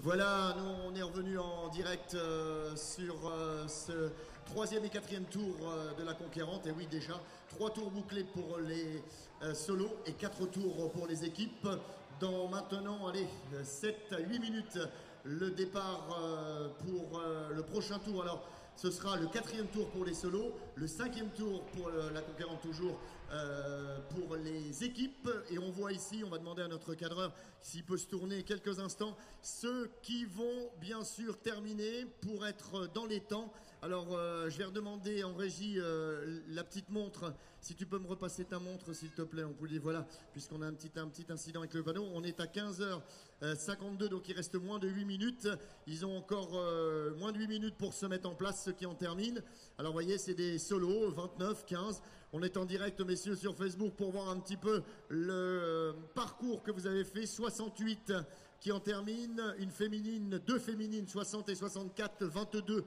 Voilà, nous on est revenu en direct sur ce troisième et quatrième tour de la Conquérante. Et oui, déjà 3 tours bouclés pour les solos et 4 tours pour les équipes. Dans maintenant, allez, 7 à 8 minutes, le départ pour le prochain tour. Alors, ce sera le 4e tour pour les solos, le 5e tour pour la Conquérante toujours pour les équipes. Et on voit ici, on va demander à notre cadreur s'il peut se tourner quelques instants, ceux qui vont bien sûr terminer pour être dans les temps. Alors je vais redemander en régie la petite montre, si tu peux me repasser ta montre s'il te plaît, on peut dire voilà, puisqu'on a un petit incident avec le panneau. On est à 15h52, donc il reste moins de 8 minutes. Ils ont encore moins de 8 minutes pour se mettre en place, ceux qui en terminent. Alors vous voyez, c'est des solos, 29, 15. On est en direct, messieurs, sur Facebook pour voir un petit peu le parcours que vous avez fait. 68 qui en terminent, une féminine, 2 féminines, 60 et 64, 22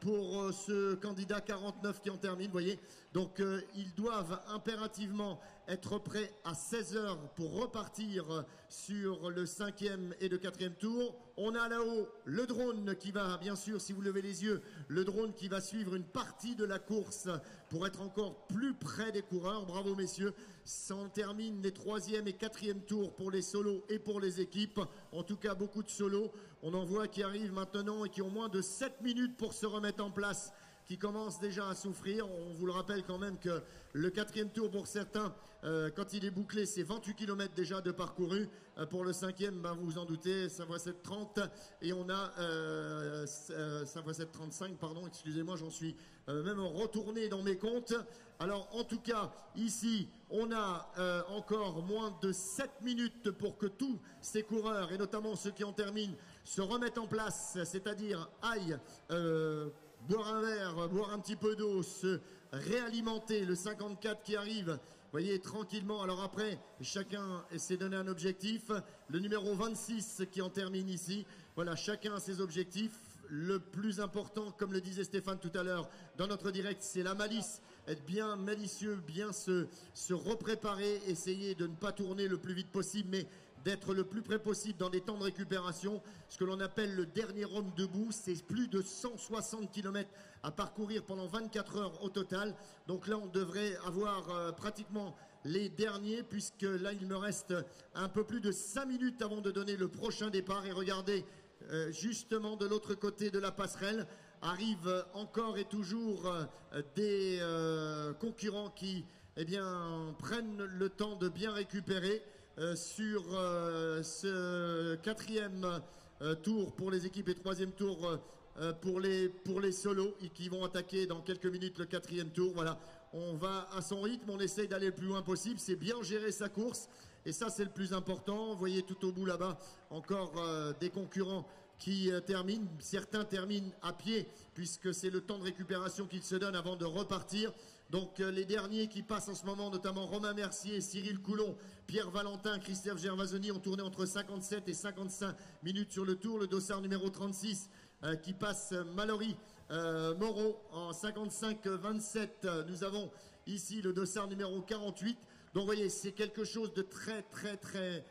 pour ce candidat, 49 qui en terminent, vous voyez. Donc ils doivent impérativement être prêts à 16h pour repartir sur le 5e et le 4e tour. On a là-haut le drone qui va, bien sûr, si vous levez les yeux, le drone qui va suivre une partie de la course pour être encore plus près des coureurs. Bravo messieurs, s'en termine les 3e et 4e tours pour les solos et pour les équipes. En tout cas, beaucoup de solos. On en voit qui arrivent maintenant et qui ont moins de 7 minutes pour se remettre en place, qui commencent déjà à souffrir. On vous le rappelle quand même que le 4e tour pour certains, quand il est bouclé, c'est 28 km déjà de parcouru. Pour le 5e, ben, vous vous en doutez, ça voit 7,30 et on a ça voit 7,35, pardon, excusez-moi, j'en suis même retourné dans mes comptes. Alors en tout cas, ici, on a encore moins de 7 minutes pour que tous ces coureurs, et notamment ceux qui en terminent, se remettent en place, c'est-à-dire aillent boire un verre, boire un petit peu d'eau, se réalimenter. Le 54 qui arrive, vous voyez, tranquillement. Alors après, chacun s'est donné un objectif. Le numéro 26 qui en termine ici. Voilà, chacun a ses objectifs. Le plus important, comme le disait Stéphane tout à l'heure dans notre direct, c'est la malice. Être bien malicieux, bien se repréparer, essayer de ne pas tourner le plus vite possible, mais d'être le plus près possible dans des temps de récupération. Ce que l'on appelle le dernier homme debout, c'est plus de 160 km à parcourir pendant 24 heures au total. Donc là, on devrait avoir pratiquement les derniers, puisque là, il me reste un peu plus de 5 minutes avant de donner le prochain départ. Et regardez, justement de l'autre côté de la passerelle, arrivent encore et toujours des concurrents qui prennent le temps de bien récupérer. Sur ce 4e tour pour les équipes et 3e tour pour les solos et qui vont attaquer dans quelques minutes le 4e tour. Voilà, on va à son rythme, on essaye d'aller le plus loin possible, c'est bien gérer sa course et ça c'est le plus important. Vous voyez tout au bout là-bas encore des concurrents qui terminent, certains terminent à pied puisque c'est le temps de récupération qu'ils se donnent avant de repartir. Donc les derniers qui passent en ce moment, notamment Romain Mercier, Cyril Coulon, Pierre Valentin, Christophe Gervasoni, ont tourné entre 57 et 55 minutes sur le tour. Le dossard numéro 36 qui passe Mallory Moreau en 55-27. Nous avons ici le dossard numéro 48. Donc vous voyez, c'est quelque chose de très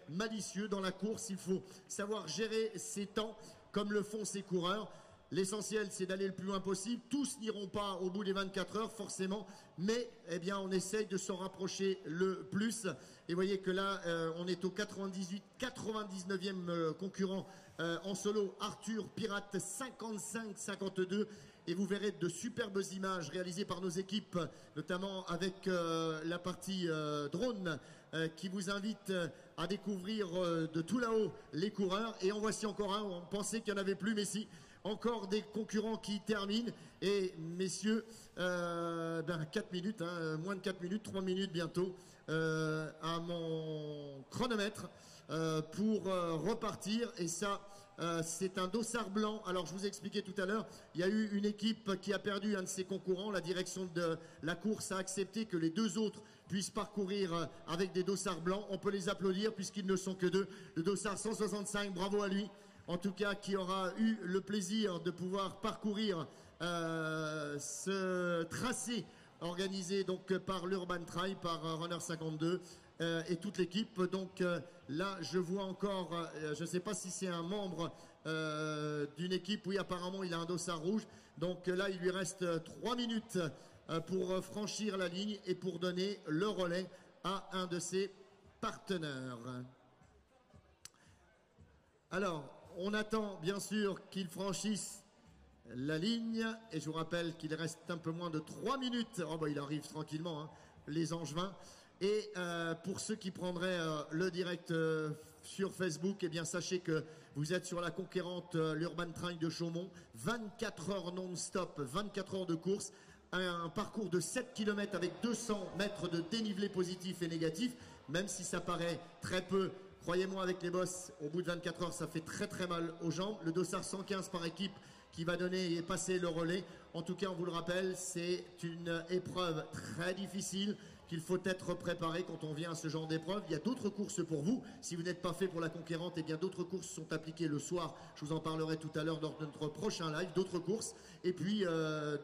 malicieux dans la course. Il faut savoir gérer ses temps comme le font ces coureurs. L'essentiel, c'est d'aller le plus loin possible. Tous n'iront pas au bout des 24 heures, forcément. Mais, eh bien, on essaye de s'en rapprocher le plus. Et vous voyez que là, on est au 99e concurrent en solo. Arthur Pirate, 55-52. Et vous verrez de superbes images réalisées par nos équipes, notamment avec la partie drone, qui vous invite à découvrir de tout là-haut les coureurs. Et en voici encore un. On pensait qu'il n'y en avait plus, mais si. Encore des concurrents qui terminent. Et messieurs, 4 minutes, hein, moins de 4 minutes, 3 minutes bientôt à mon chronomètre pour repartir. Et ça, c'est un dossard blanc. Alors je vous ai expliqué tout à l'heure, il y a eu une équipe qui a perdu un de ses concurrents. La direction de la course a accepté que les 2 autres puissent parcourir avec des dossards blancs. On peut les applaudir puisqu'ils ne sont que 2. Le dossard 165, bravo à lui. En tout cas, qui aura eu le plaisir de pouvoir parcourir ce tracé organisé donc par l'Urban Trail, par Runner 52. et toute l'équipe. Donc là, je vois encore, je ne sais pas si c'est un membre d'une équipe. Oui, apparemment, il a un dossard rouge. Donc là, il lui reste 3 minutes pour franchir la ligne et pour donner le relais à un de ses partenaires. Alors, on attend bien sûr qu'il franchisse la ligne et je vous rappelle qu'il reste un peu moins de 3 minutes. Oh bah, il arrive tranquillement, hein, les Angevins. Et pour ceux qui prendraient le direct sur Facebook, eh bien sachez que vous êtes sur la conquérante, l'Urban Trail de Chaumont, 24 heures non-stop, 24 heures de course, un parcours de 7 km avec 200 mètres de dénivelé positif et négatif, même si ça paraît très peu. Croyez-moi, avec les bosses, au bout de 24 heures, ça fait très très mal aux jambes. Le dossard 115 par équipe qui va donner et passer le relais. En tout cas, on vous le rappelle, c'est une épreuve très difficile qu'il faut être préparé quand on vient à ce genre d'épreuve. Il y a d'autres courses pour vous. Si vous n'êtes pas fait pour la conquérante, eh bien d'autres courses sont appliquées le soir. Je vous en parlerai tout à l'heure lors de notre prochain live. D'autres courses. Et puis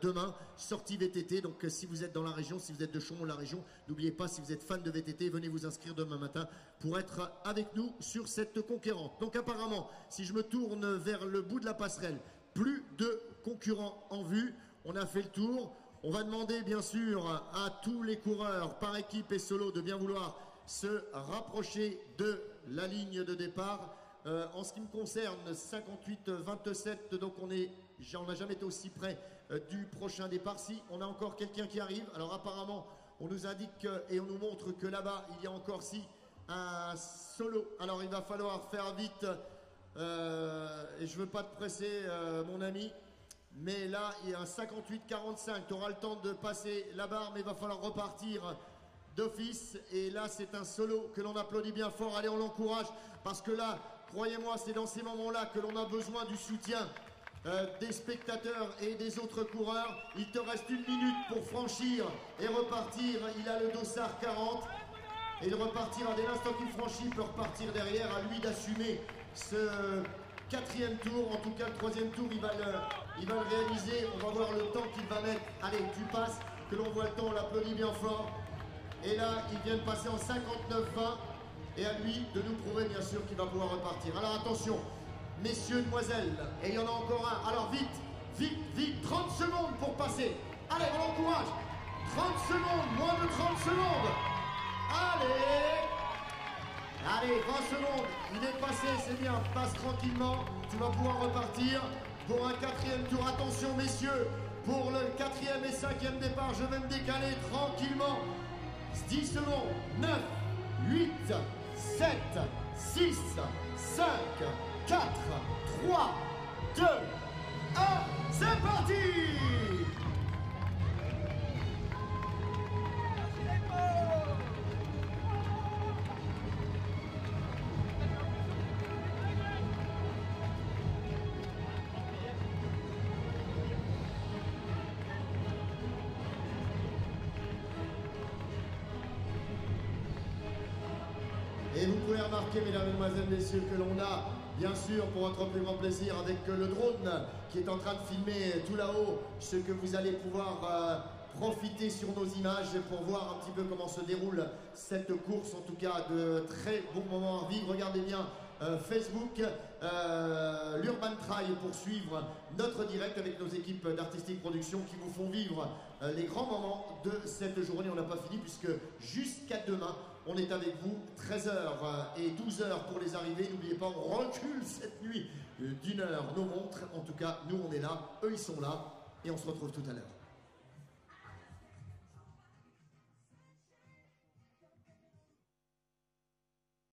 demain, sortie VTT. Donc si vous êtes dans la région, si vous êtes de Chaumont, la région, n'oubliez pas, si vous êtes fan de VTT, venez vous inscrire demain matin pour être avec nous sur cette conquérante. Donc apparemment, si je me tourne vers le bout de la passerelle, plus de concurrents en vue. On a fait le tour. On va demander bien sûr à tous les coureurs par équipe et solo de bien vouloir se rapprocher de la ligne de départ. En ce qui me concerne, 58-27, donc on n'a jamais été aussi près du prochain départ. Si on a encore quelqu'un qui arrive, alors apparemment on nous indique et on nous montre que là-bas il y a encore un solo. Alors il va falloir faire vite et je veux pas te presser mon ami. Mais là, il y a un 58-45. Tu auras le temps de passer la barre, mais il va falloir repartir d'office. Et là, c'est un solo que l'on applaudit bien fort. Allez, on l'encourage. Parce que là, croyez-moi, c'est dans ces moments-là que l'on a besoin du soutien des spectateurs et des autres coureurs. Il te reste 1 minute pour franchir et repartir. Il a le dossard 40. Et il repartira dès l'instant qu'il franchit. Il peut repartir derrière. À lui d'assumer ce 4e tour. En tout cas, le 3e tour, il va le réaliser. On va voir le temps qu'il va mettre. Allez, tu passes, que l'on voit le temps, on l'applaudit bien fort. Et là, il vient de passer en 59-20. Et à lui de nous prouver, bien sûr, qu'il va pouvoir repartir. Alors attention, messieurs, demoiselles, et il y en a encore un. Alors vite, vite, vite, 30 secondes pour passer. Allez, on l'encourage. 30 secondes, moins de 30 secondes. Allez! Allez, 20 secondes, il est passé, c'est bien, passe tranquillement, tu vas pouvoir repartir pour un 4e tour. Attention messieurs, pour le 4e et 5e départ, je vais me décaler tranquillement. 10 secondes, 9, 8, 7, 6, 5, 4, 3, 2, 1, c'est parti! Et vous pouvez remarquer, mesdames, mesdemoiselles, messieurs, que l'on a, bien sûr, pour votre plus grand plaisir, avec le drone qui est en train de filmer tout là-haut, ce que vous allez pouvoir profiter sur nos images pour voir un petit peu comment se déroule cette course. En tout cas, de très bons moments à vivre. Regardez bien Facebook, l'Urban Trail pour suivre notre direct avec nos équipes d'Artistic Production qui vous font vivre les grands moments de cette journée. On n'a pas fini puisque jusqu'à demain, on est avec vous, 13h et 12h pour les arrivées. N'oubliez pas, on recule cette nuit d'1 heure nos montres. En tout cas, nous, on est là, eux, ils sont là. Et on se retrouve tout à l'heure.